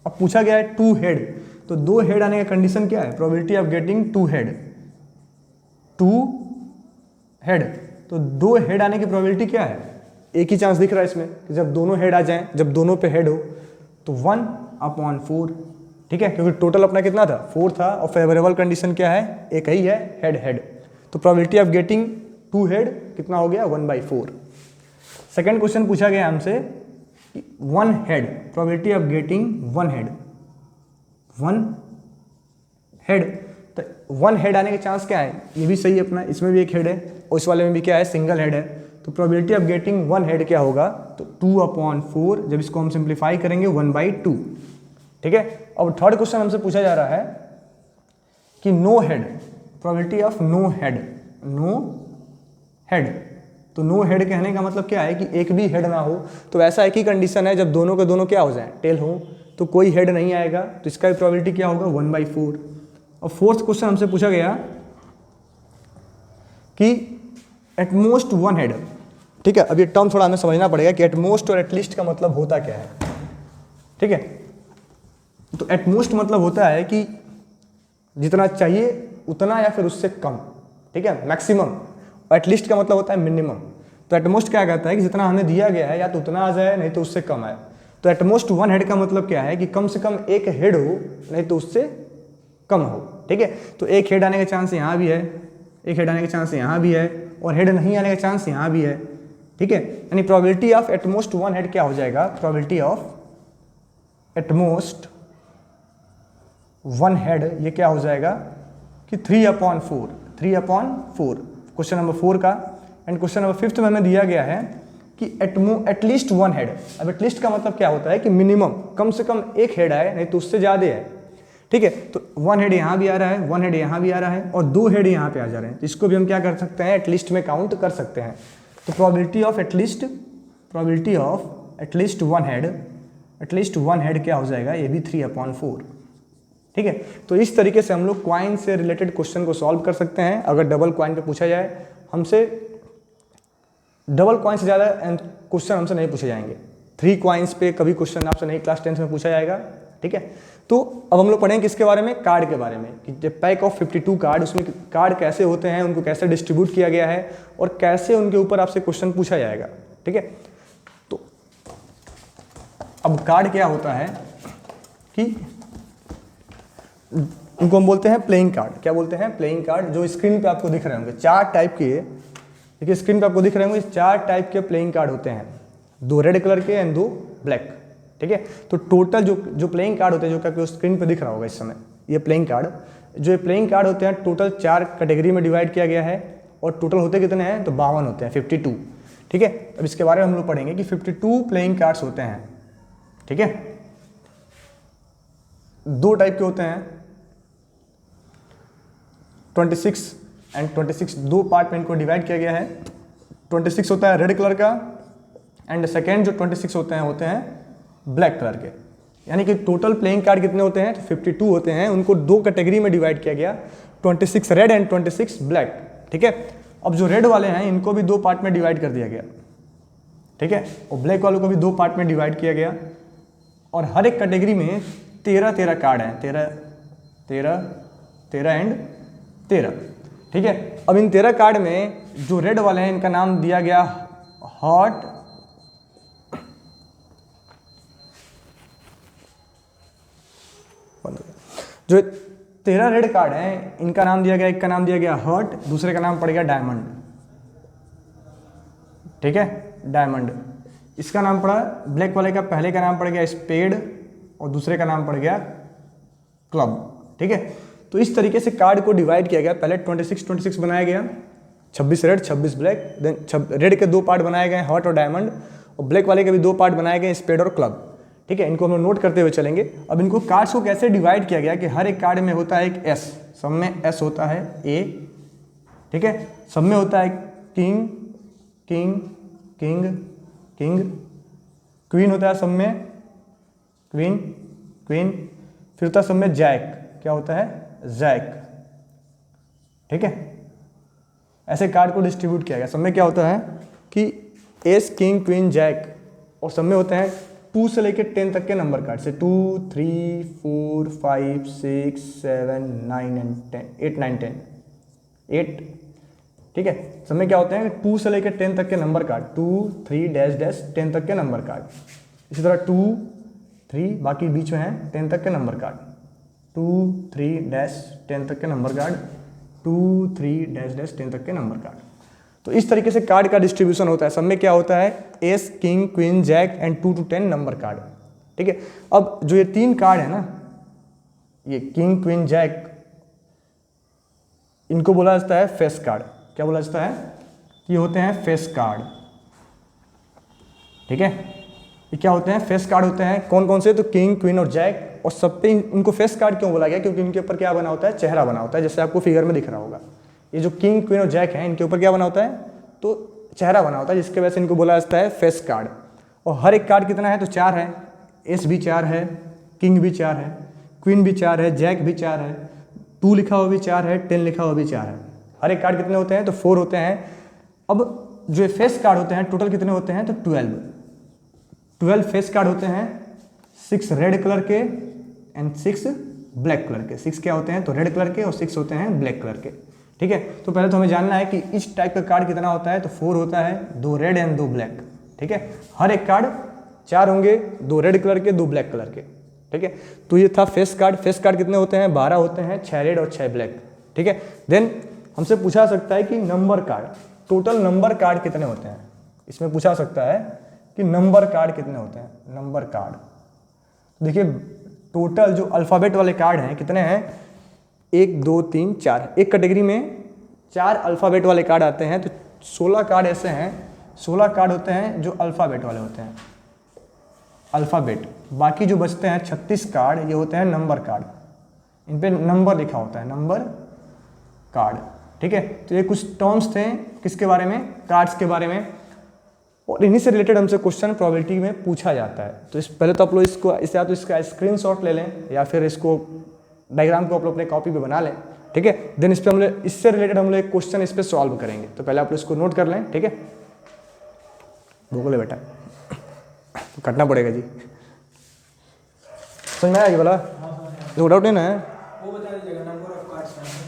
अब पूछा गया है टू हेड, तो दो हेड आने का कंडीशन क्या है, probability of getting two head. तो दो हेड आने की प्रोबेबिलिटी क्या है, एक ही चांस दिख रहा है इसमें कि जब दोनों हेड आ जाएं, जब दोनों पे हेड हो तो 1/4। ठीक है, क्योंकि टोटल अपना कितना था, 4 था, और फेवरेबल कंडीशन क्या है, एक ही है, हेड। तो probability of getting two head कितना हो गया, 1/4। सेकेंड क्वेश्चन पूछा गया हमसे one head, probability of getting one head. तो वन हेड आने के चांस क्या है, ये भी सही है अपना, इसमें भी एक हेड है और इस वाले में भी क्या है, सिंगल हेड है। तो probability of getting one head क्या होगा, तो 2/4, जब इसको हम सिंप्लीफाई करेंगे 1/2। ठीक है, अब थर्ड क्वेश्चन हमसे पूछा जा रहा है कि no head, probability of no head. तो नो हेड कहने का मतलब क्या है कि एक भी हेड ना हो। तो ऐसा एक ही कंडीशन है जब दोनों के दोनों क्या हो जाए, टेल हो, तो कोई हेड नहीं आएगा, तो इसका भी प्रोबेबिलिटी क्या होगा, 1/4। और फोर्थ क्वेश्चन हमसे पूछा गया कि एटमोस्ट वन हेड। ठीक है, अब ये टर्म थोड़ा हमें समझना पड़ेगा कि एटमोस्ट और एटलीस्ट का मतलब होता क्या है। ठीक है, तो एटमोस्ट मतलब होता है कि जितना चाहिए उतना या फिर उससे कम। ठीक है, मैक्सिमम। और एटलीस्ट का मतलब होता है मिनिमम। तो एटमोस्ट क्या कहता है कि जितना हमें दिया गया है या तो उतना आ जाए, नहीं तो उससे कम आए। तो एटमोस्ट वन हेड का मतलब क्या है कि कम से कम एक हेड हो, नहीं तो उससे कम हो। ठीक है, तो एक हेड आने का चांस यहाँ भी है, एक हेड आने का चांस यहाँ भी है, और हेड नहीं आने का चांस यहाँ भी है। ठीक है, यानी probability of at most one head क्या हो जाएगा, probability of at most one head ये क्या हो जाएगा कि 3/4। क्वेश्चन नंबर 4 का। एंड क्वेश्चन नंबर 5 में हमें दिया गया है कि एटलीस्ट वन हेड। अब एटलीस्ट का मतलब क्या होता है कि मिनिमम, कम से कम एक हेड आए, नहीं तो उससे ज़्यादा है। ठीक है, तो वन हेड यहाँ भी आ रहा है, वन हेड यहाँ भी आ रहा है, और दो हेड यहाँ पे आ जा रहे हैं। तो इसको भी हम क्या कर सकते हैं, एटलीस्ट में काउंट कर सकते हैं। तो probability of at least one head क्या हो जाएगा, ये भी 3/4। ठीक है, तो इस तरीके से हम लोग क्वाइन से रिलेटेड क्वेश्चन को सॉल्व कर सकते हैं। अगर डबल क्वाइन पे पूछा जाए हमसे, डबल क्वाइन से ज़्यादा क्वेश्चन हमसे नहीं पूछे जाएंगे। 3 क्वाइंस पे कभी क्वेश्चन आपसे नहीं क्लास 10th में पूछा जाएगा। ठीक है, तो अब हम लोग पढ़ेंगे किसके बारे में, कार्ड के बारे में, कि जब पैक ऑफ 52 कार्ड, उसमें कार्ड कैसे होते हैं, उनको कैसे डिस्ट्रीब्यूट किया गया है, और कैसे उनके ऊपर आपसे क्वेश्चन पूछा जाएगा। ठीक है, तो अब कार्ड क्या होता है कि उनको हम बोलते हैं प्लेइंग कार्ड। क्या बोलते हैं, प्लेइंग कार्ड। जो स्क्रीन पे आपको दिख रहे होंगे 4 टाइप के, देखिए स्क्रीन पे आपको दिख रहे होंगे 4 टाइप के प्लेइंग कार्ड होते हैं, 2 रेड कलर के एंड 2 ब्लैक। ठीक है, तो टोटल जो प्लेइंग कार्ड होते हैं, जो कि आपको स्क्रीन पे दिख रहा होगा इस समय, ये प्लेइंग कार्ड, जो ये प्लेइंग कार्ड होते हैं टोटल 4 कैटेगरी में डिवाइड किया गया है और टोटल होते कितने हैं तो 52 होते हैं, 52। ठीक है, अब इसके बारे में हम लोग पढ़ेंगे कि 52 प्लेइंग कार्ड्स होते हैं। ठीक है, 2 टाइप के होते हैं, 26 एंड 26, 2 पार्ट में इनको डिवाइड किया गया है। 26 होता है रेड कलर का एंड सेकेंड जो 26 होते हैं ब्लैक कलर के। यानी कि टोटल प्लेइंग कार्ड कितने होते हैं तो 52 होते हैं, उनको 2 कैटेगरी में डिवाइड किया गया, 26 रेड एंड 26 ब्लैक। ठीक है, अब जो रेड वाले हैं इनको भी 2 पार्ट में डिवाइड कर दिया गया। ठीक है, और ब्लैक वालों को भी 2 पार्ट में डिवाइड किया गया और हर एक कैटेगरी में 13 कार्ड हैं, 13 एंड 13। ठीक है, अब इन 13 कार्ड में जो रेड वाले हैं इनका नाम दिया गया हॉट, जो 13 रेड कार्ड हैं इनका नाम दिया गया, एक का नाम दिया गया हॉट, दूसरे का नाम पड़ गया डायमंड। ठीक है, डायमंड। इसका नाम पड़ा, ब्लैक वाले का पहले का नाम पड़ गया स्पेड और दूसरे का नाम पड़ गया क्लब। ठीक है, तो इस तरीके से कार्ड को डिवाइड किया गया। पहले 26 बनाया गया, 26 रेड 26 ब्लैक, देन रेड के 2 पार्ट बनाए गए हॉट और डायमंड, और ब्लैक वाले के भी 2 पार्ट बनाए गए स्पेड और क्लब। ठीक है, इनको हम नोट करते हुए चलेंगे। अब इनको कार्ड्स को कैसे डिवाइड किया गया कि हर एक कार्ड में होता है एक एस, सब में एस होता है ए। ठीक है, सब में होता है king king king king, queen होता है सब में क्वीन क्वीन, फिर होता है सब में जैक, क्या होता है जैक। ठीक है, ऐसे कार्ड को डिस्ट्रीब्यूट किया गया। सब में क्या होता है कि एस किंग क्वीन जैक, और सब में होते हैं 2 से लेकर 10 तक के नंबर कार्ड से 2 3 4 5 6 7 9 एंड 10, 8 9 10 8। ठीक है, सब में क्या होते हैं 2 से लेकर 10 तक के नंबर कार्ड, 2 3 डैश डैश 10 तक के नंबर कार्ड। इसी तरह 2 3 बाकी बीच में है 10 तक के नंबर कार्ड, 2 3 डैश 10 तक के नंबर कार्ड, 2 3 डैश डैश 10 तक के नंबर कार्ड। तो इस तरीके से कार्ड का डिस्ट्रीब्यूशन होता है। सब में क्या होता है ace king queen jack and 2 to 10 number card. ठीक है, अब जो ये 3 कार्ड है ना, ये किंग क्वीन जैक, इनको बोला जाता है फेस कार्ड। क्या बोला जाता है, ये होते हैं फेस कार्ड। ठीक है, ये क्या होते हैं फेस कार्ड होते हैं। कौन कौन से, तो किंग क्वीन और जैक, और सब पे इनको फेस कार्ड क्यों बोला गया, क्योंकि इनके ऊपर क्या बना होता है चेहरा बना होता है, जैसे आपको फिगर में दिख रहा होगा। ये जो किंग क्वीन और जैक हैं इनके ऊपर क्या बना होता है तो चेहरा बना होता है, जिसके वजह से इनको बोला जाता है फेस कार्ड। और हर एक कार्ड कितना है तो 4 है, एस भी 4 है, किंग भी 4 है, क्वीन भी 4 है, जैक भी 4 है, 2 लिखा हुआ भी 4 है, 10 लिखा हुआ भी 4 है। हर एक कार्ड कितने होते हैं तो 4 होते हैं। अब जो फेस कार्ड होते हैं टोटल कितने होते हैं तो 12 फेस कार्ड होते हैं, 6 रेड कलर के एंड 6 ब्लैक कलर के। 6 क्या होते हैं तो रेड कलर के और 6 होते हैं ब्लैक कलर के। ठीक है, तो पहले तो हमें जानना है कि इस टाइप का कार्ड कितना होता है तो 4 होता है, 2 रेड एंड 2 ब्लैक। ठीक है, हर एक कार्ड 4 होंगे, 2 रेड कलर के 2 ब्लैक कलर के। ठीक है, तो ये था फेस कार्ड। फेस कार्ड कितने होते हैं 12 होते हैं, 6 रेड और 6 ब्लैक। ठीक है, देन हमसे पूछा सकता है कि number card, total number card कितने होते हैं, इसमें पूछा सकता है कि नंबर कार्ड कितने होते हैं। नंबर कार्ड देखिए, टोटल जो अल्फ़ाबेट वाले कार्ड हैं कितने हैं 1 2 3 4, एक कैटेगरी में 4 अल्फ़ाबेट वाले कार्ड आते हैं। तो 16 कार्ड ऐसे हैं, 16 कार्ड होते हैं जो अल्फ़ाबेट वाले होते हैं, अल्फ़ाबेट। बाकी जो बचते हैं 36 कार्ड ये होते हैं नंबर कार्ड, इन पे नंबर लिखा होता है, नंबर कार्ड। ठीक है, तो ये कुछ टर्म्स थे किसके बारे में, कार्ड्स के बारे में, और इन्हीं से रिलेटेड हमसे क्वेश्चन प्रोबेबिलिटी में पूछा जाता है। तो पहले तो आप लोग इसको इससे या तो इसका स्क्रीनशॉट ले लें या फिर इसको डायग्राम को आप लोग अपने कॉपी पे बना लें। ठीक है, देन इस पे हम लोग इससे रिलेटेड हम लोग एक क्वेश्चन इस पे सॉल्व करेंगे। तो पहले आप लोग इसको नोट कर लें। ठीक है, भूगोल है बेटा तो कटना पड़ेगा जी, समझ में आया ये वाला, नो डाउट नहीं ना है।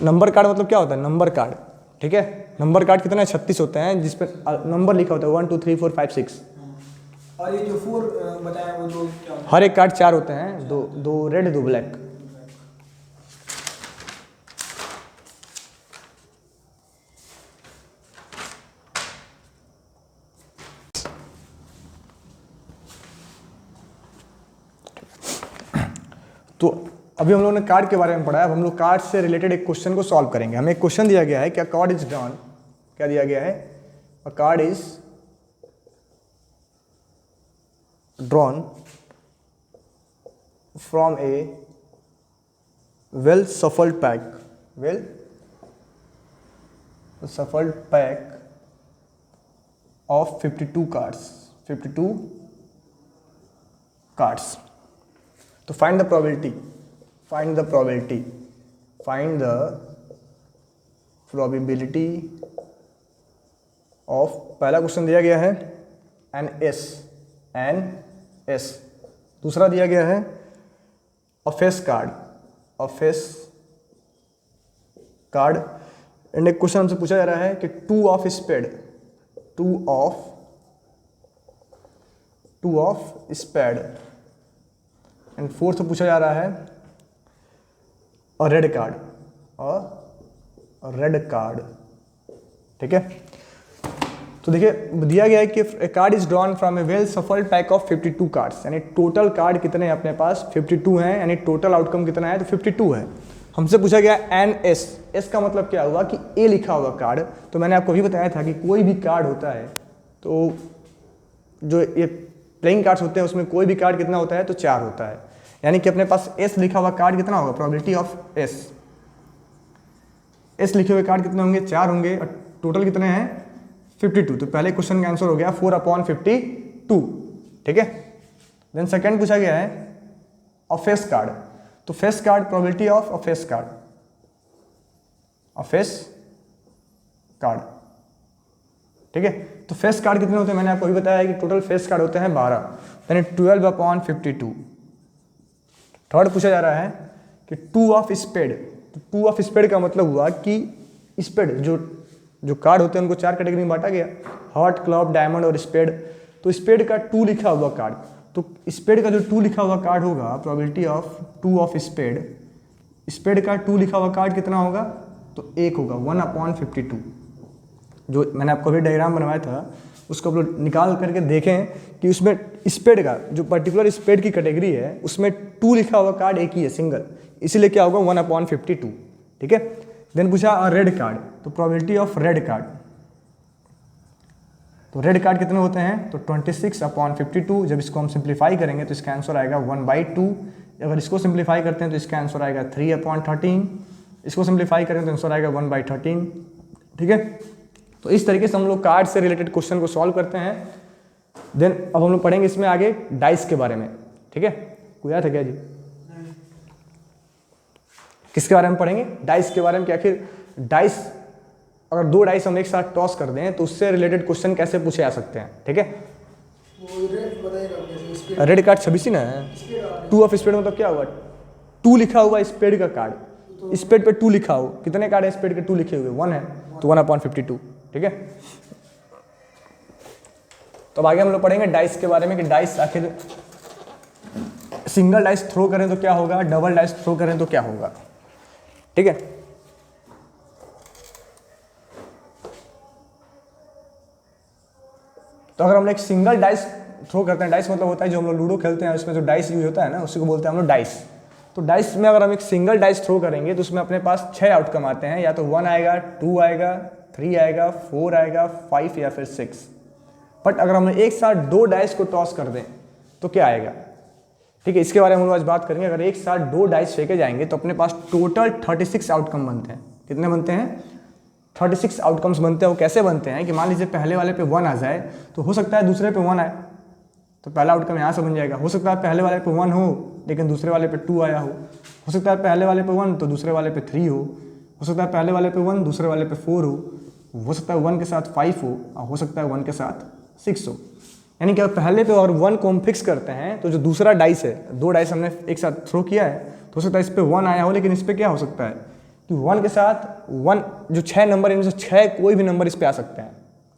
नंबर कार्ड मतलब क्या होता है नंबर कार्ड। ठीक है, नंबर कार्ड कितना है 36 होते हैं, जिस पे नंबर लिखा होता है 1 2 3 4 5 6। और ये जो 4 बताया वो दो क्या होता है? हर एक कार्ड 4 होते हैं, 2 रेड 2 ब्लैक। तो अभी हम लोगों ने कार्ड के बारे में पढ़ा है, अब हम लोग कार्ड से रिलेटेड एक क्वेश्चन को सॉल्व करेंगे। हमें एक क्वेश्चन दिया गया है कि अ कार्ड इज ड्रॉन, क्या दिया गया है, a card is drawn from a well shuffled pack of 52 cards तो find the probability of, पहला क्वेश्चन दिया गया है एन एस, दूसरा दिया गया है अ फेस कार्ड एंड एक क्वेश्चन हमसे पूछा जा रहा है कि two of spade and fourth पूछा जा रहा है अ रेड कार्ड। ठीक है, तो देखिए दिया गया है कि a card is drawn from a well shuffled pack of 52 cards, यानी टोटल कार्ड कितने हैं अपने पास 52 हैं, यानी टोटल आउटकम कितना है तो 52 है। हमसे पूछा गया एन एस का मतलब क्या हुआ कि ए लिखा हुआ कार्ड, तो मैंने आपको भी बताया था कि कोई भी कार्ड होता है तो जो ये प्लेइंग कार्ड्स होते हैं उसमें कोई भी कार्ड कितना होता है तो 4 होता है, यानी कि अपने पास एस लिखा हुआ कार्ड कितना होगा, प्रोबेबिलिटी ऑफ एस लिखे हुए कार्ड कितने होंगे 4 होंगे, और टोटल कितने हैं 52। तो पहले क्वेश्चन का आंसर हो गया 4/52। ठीक है, देन सेकंड पूछा गया है अ फेस कार्ड, तो face card probability of a face card. ठीक है, तो फेस कार्ड कितने होते हैं मैंने आपको अभी बताया है कि टोटल फेस कार्ड होते हैं 12, यानी 12/52। थर्ड पूछा जा रहा है कि टू ऑफ स्पेड, तो टू ऑफ स्पेड का मतलब हुआ कि स्पेड जो कार्ड होते हैं उनको 4 कैटेगरी में बांटा गया, हार्ट, क्लब, डायमंड और स्पेड। तो स्पेड का 2 लिखा हुआ कार्ड, तो स्पेड का जो 2 लिखा हुआ कार्ड होगा, प्रोबेबिलिटी ऑफ 2 ऑफ स्पेड का 2 लिखा हुआ कार्ड कितना होगा तो 1 होगा, 1/52। जो मैंने आपको अभी डायग्राम बनवाया था उसको आप लोग निकाल करके देखें कि उसमें स्पेड का जो पर्टिकुलर स्पेड की कैटेगरी है उसमें 2 लिखा हुआ कार्ड एक ही है, सिंगल, इसीलिए क्या होगा 1/52। ठीक है, देन पूछा रेड कार्ड, तो प्रोबेबिलिटी ऑफ रेड कार्ड, तो रेड कार्ड कितने होते हैं तो 26/52। जब इसको हम सिंप्लीफाई करेंगे तो इसका आंसर आएगा 1/2। अगर इसको सिंप्लीफाई करते हैं तो इसका आंसर आएगा 3/13। इसको सिंप्लीफाई करेंगे तो आंसर आएगा 1/13। ठीक है, तो इस तरीके से हम लोग कार्ड से रिलेटेड क्वेश्चन को सॉल्व करते हैं। देन अब हम लोग पढ़ेंगे इसमें आगे डाइस के बारे में। ठीक है, कोई आया था क्या जी? किसके बारे में पढ़ेंगे? डाइस के बारे में कि आखिर डाइस, अगर 2 डाइस हम एक साथ टॉस कर दें तो उससे रिलेटेड क्वेश्चन कैसे पूछे जा सकते हैं। ठीक है, रेड कार्ड 26 ही ना है। 2 ऑफ स्पेड मतलब क्या हुआ, 2 लिखा हुआ स्पेड का कार्ड, स्पेड पे 2 लिखा हो, कितने कार्ड है स्पेड के 2 लिखे हुए 1 है, तो 1/52। ठीक है, तो अब आगे हम लोग पढ़ेंगे डाइस के बारे में कि डाइस आखिर सिंगल डाइस थ्रो करें तो क्या होगा, डबल डाइस थ्रो करें तो क्या होगा। ठीक है, तो अगर हम लोग एक सिंगल डाइस थ्रो करते हैं, डाइस मतलब होता है जो हम लोग लूडो खेलते हैं उसमें जो डाइस यूज होता है ना उसी को बोलते हैं हम लोग डाइस। तो डाइस में अगर हम एक सिंगल डाइस थ्रो करेंगे तो उसमें अपने पास 6 आउटकम आते हैं, या तो 1 आएगा, 2 आएगा, 3 आएगा, 4 आएगा, 5 या फिर 6। बट अगर हम एक साथ 2 डाइस को टॉस कर दें तो क्या आएगा। ठीक है, इसके बारे में हम लोग आज बात करेंगे। अगर एक साथ 2 डाइस फेंके जाएंगे तो अपने पास टोटल 36 आउटकम बनते हैं। कितने बनते हैं? 36 आउटकम्स बनते हैं। वो कैसे बनते हैं कि मान लीजिए पहले वाले पे 1 आ जाए तो हो सकता है दूसरे पे 1 आए, तो पहला आउटकम यहाँ से बन जाएगा। हो सकता है पहले वाले पे 1 हो लेकिन दूसरे वाले पे 2 आया हो सकता है पहले वाले पे 1 तो दूसरे वाले पे 3 हो सकता है पहले वाले पे 1 दूसरे वाले पे 4 हो सकता है 1 के साथ 5 हो सकता है 1 के साथ 6 हो। यानी कि अगर पहले पे और 1 को हम फिक्स करते हैं तो जो दूसरा डाइस है, 2 डाइस हमने एक साथ थ्रो किया है तो हो सकता है इस पर 1 आया हो, लेकिन इस पर क्या हो सकता है कि 1 के साथ 1 जो 6 नंबर इनमें से 6 कोई भी नंबर इस पर आ सकते हैं।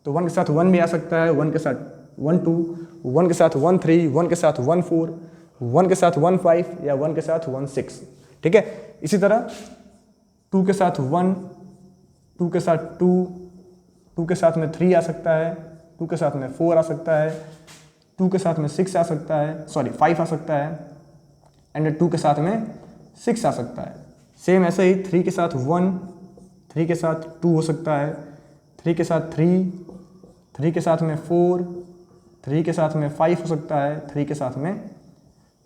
तो 1 के साथ 1 भी आ सकता है, 1 के साथ 1 2, 1 के साथ 1 3, 1 के साथ 1 4, 1 के साथ 1 5 या 1 के साथ 1 6। ठीक है, इसी तरह 2 के साथ 1, 2 के साथ 2, 2 के साथ में 3 आ सकता है, 2 के साथ में 4 आ सकता है, 2 के साथ में 6 आ सकता है, 5 आ सकता है, एंड 2 के साथ में 6 आ सकता है। सेम ऐसे ही 3 के साथ 1, 3 के साथ 2 हो सकता है, 3 के साथ 3, 3 के साथ में 4, 3 के साथ में 5 हो सकता है, 3 के साथ में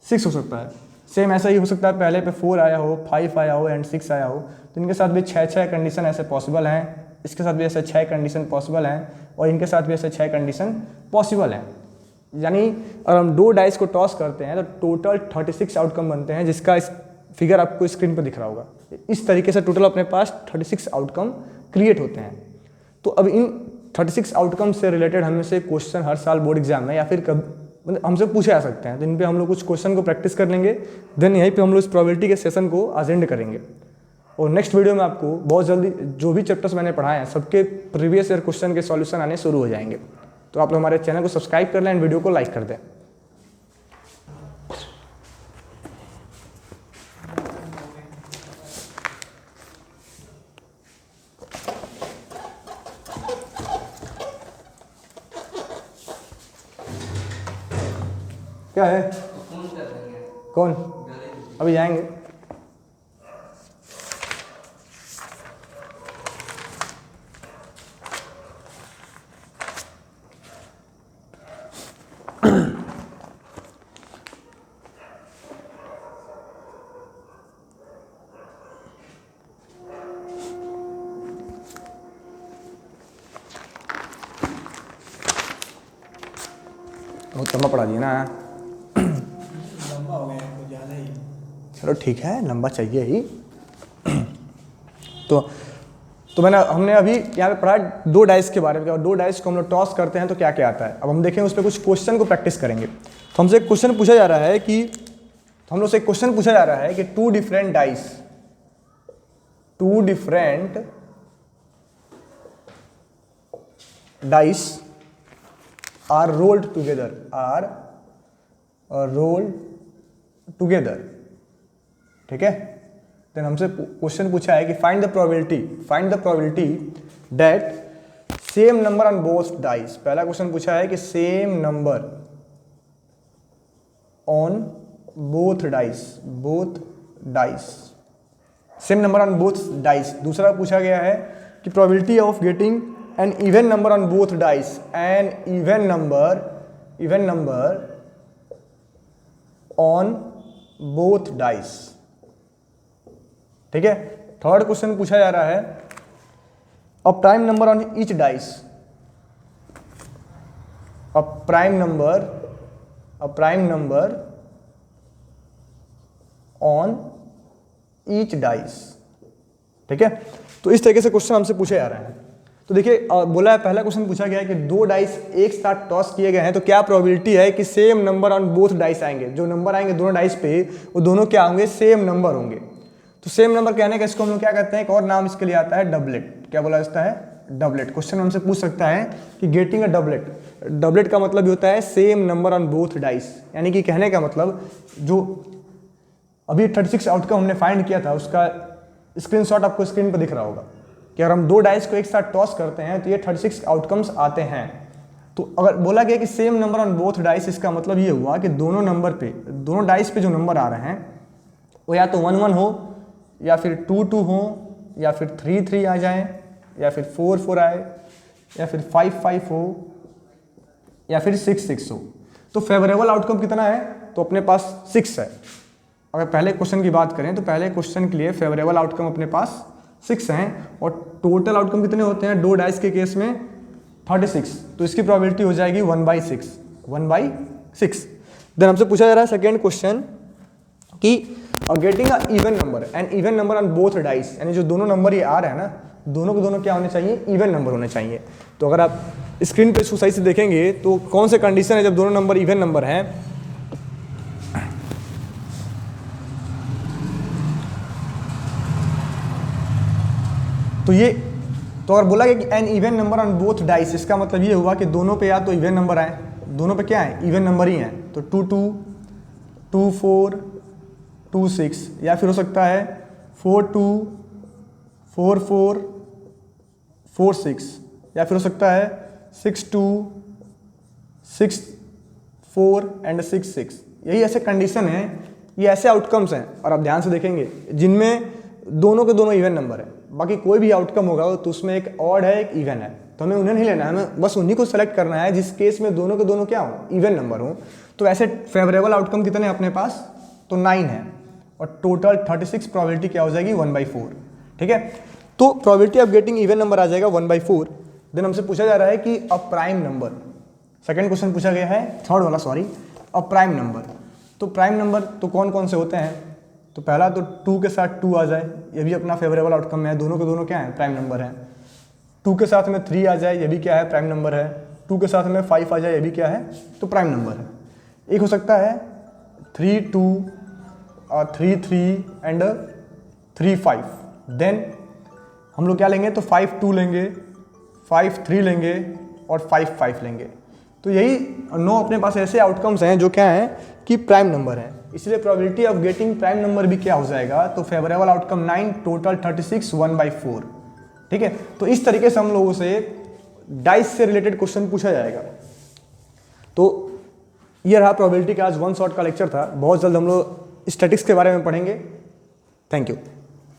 6 हो सकता है। सेम ऐसा ही हो सकता है पहले पे 4 आया हो, 5 आया हो एंड 6 आया हो, तो इनके साथ भी 6 कंडीशन ऐसे पॉसिबल हैं, इसके साथ भी ऐसे 6 कंडीशन पॉसिबल हैं और इनके साथ भी ऐसे 6 कंडीशन पॉसिबल हैं। यानी अगर हम 2 डाइस को टॉस करते हैं तो टोटल 36 आउटकम बनते हैं, जिसका इस फिगर आपको स्क्रीन पर दिख रहा होगा। इस तरीके से टोटल अपने पास 36 आउटकम क्रिएट होते हैं। तो अब इन 36 आउटकम से रिलेटेड हमें से क्वेश्चन हर साल बोर्ड एग्जाम में या फिर कब मतलब हमसे पूछे जा सकते हैं, तो इन पे हम लोग कुछ क्वेश्चन को प्रैक्टिस कर लेंगे, देन यहीं पे हम लोग इस प्रोबेबिलिटी के सेशन को आज एंड करेंगे। और नेक्स्ट वीडियो में आपको बहुत जल्दी जो भी चैप्टर्स मैंने पढ़ाए हैं सबके प्रीवियस ईयर क्वेश्चन के सॉल्यूशन आने शुरू हो जाएंगे। तो आप लोग हमारे चैनल को सब्सक्राइब कर लें एंड वीडियो को लाइक कर दें। क्या है? कौन? अभी जाएंगे। बहुत लंबा पढ़ा दिया ना। लंबा हो गया कुछ ज़्यादा ही। चलो ठीक है, लंबा चाहिए ही। तो हमने अभी यहाँ पे पढ़ा 2 डाइस के बारे में, और 2 डाइस को हम लोग टॉस करते हैं तो क्या क्या आता है। अब हम देखें उस पर कुछ क्वेश्चन को प्रैक्टिस करेंगे। तो हमसे एक क्वेश्चन पूछा जा रहा है कि हम लोग से एक क्वेश्चन पूछा जा रहा है कि 2 different dice are rolled together, ठीक है। देन हमसे क्वेश्चन पूछा है कि find the probability that same number on both dice. पहला क्वेश्चन पूछा है कि same number on both dice, same number on both dice. दूसरा पूछा गया है कि probability of getting an even number on both dice, an even number on both dice, ठीक है। थर्ड क्वेश्चन पूछा जा रहा है अ prime number on each dice, a prime number on each dice, ठीक है। तो इस तरीके से क्वेश्चन हमसे पूछे जा रहे हैं। तो देखिए बोला है, पहला क्वेश्चन पूछा गया है कि 2 डाइस एक साथ टॉस किए गए हैं तो क्या प्रोबेबिलिटी है कि same number on both dice आएंगे। जो नंबर आएंगे दोनों डाइस पे वो दोनों क्या होंगे, सेम नंबर होंगे। तो सेम नंबर कहने का इसको हम लोग क्या कहते हैं, एक और नाम इसके लिए आता है डबलेट। क्या बोला जाता है, डबलेट। क्वेश्चन हमसे पूछ सकता है कि गेटिंग अ डबलेट का मतलब ये होता है same number on both dice. यानी कि कहने का मतलब जो अभी 36 आउटकम हमने फाइंड किया था उसका स्क्रीनशॉट आपको स्क्रीन पर दिख रहा होगा कि अगर हम 2 डाइस को एक साथ टॉस करते हैं तो ये 36 आउटकम्स आते हैं। तो अगर बोला गया कि same number on both dice, इसका मतलब ये हुआ कि दोनों डाइस पे जो नंबर आ रहे हैं वो या तो 1-1 हो, या फिर 2-2 हो, या फिर 3-3 आ जाए, या फिर 4-4 आए, या फिर 5-5 हो, या फिर 6-6 हो। तो फेवरेबल आउटकम कितना है, तो अपने पास 6 है। अगर पहले क्वेश्चन की बात करें तो पहले क्वेश्चन के लिए फेवरेबल आउटकम अपने पास 6 हैं, और टोटल आउटकम कितने होते हैं 2 डाइस के केस में 36। तो इसकी प्रोबेबिलिटी हो जाएगी 1/6। देन हमसे पूछा जा रहा है सेकेंड क्वेश्चन कि getting a even number on both dice, यानी जो दोनों नंबर ये आ रहे हैं ना, दोनों के दोनों क्या होने चाहिए, इवन नंबर होने चाहिए। तो अगर आप स्क्रीन पे इसको सही से देखेंगे तो कौन से कंडीशन है जब दोनों नंबर इवन नंबर हैं। तो अगर बोला गया कि an even number on both dice, इसका मतलब ये हुआ कि दोनों पे या तो इवन नंबर आए, दोनों पे क्या है, इवन नंबर ही हैं। तो 2-2, 2-4, 2-6, या फिर हो सकता है 4-2, 4-4, 4-6, या फिर हो सकता है 6-2, 6-4 एंड 6-6। यही ऐसे कंडीशन है ये ऐसे आउटकम्स हैं, और आप ध्यान से देखेंगे जिनमें दोनों के दोनों इवन नंबर है। बाकी कोई भी आउटकम होगा तो उसमें एक ऑड है एक इवन है, तो हमें उन्हें नहीं लेना है, हमें बस उन्हीं को सेलेक्ट करना है जिस केस में दोनों के दोनों क्या हो, इवन नंबर हो। तो ऐसे फेवरेबल आउटकम कितने हैं अपने पास, तो 9 है, और टोटल 36 प्रोबेबिलिटी क्या हो जाएगी 1/4। ठीक है, तो probability of getting even number आ जाएगा 1/4। देन हमसे पूछा जा रहा है कि a prime number, second question पूछा गया है, थर्ड वाला सॉरी, अ प्राइम नंबर। तो प्राइम नंबर तो कौन कौन से होते हैं, तो पहला तो 2 के साथ 2 आ जाए, ये भी अपना फेवरेबल आउटकम है, दोनों के दोनों क्या है, प्राइम नंबर है। 2 के साथ में 3 आ जाए, ये भी क्या है, प्राइम नंबर है। 2 के साथ में 5 आ जाए, ये भी क्या है, तो प्राइम नंबर है। एक हो सकता है 3 2 3 3 एंड 3 5। देन हम लोग क्या लेंगे, तो 5 2 लेंगे, 5 3 लेंगे और 5 5 लेंगे। तो यही 9 अपने पास ऐसे आउटकम्स हैं जो क्या हैं कि प्राइम नंबर हैं, इसलिए probability of getting prime number भी क्या हो जाएगा, तो फेवरेबल आउटकम 9, टोटल 36, 1/4। ठीक है, तो इस तरीके से हम लोगों से डाइस से रिलेटेड क्वेश्चन पूछा जाएगा। तो ये रहा प्रोबेबिलिटी का आज 1 शॉट का लेक्चर था। बहुत जल्द हम लोग स्टैटिक्स के बारे में पढ़ेंगे। Thank you.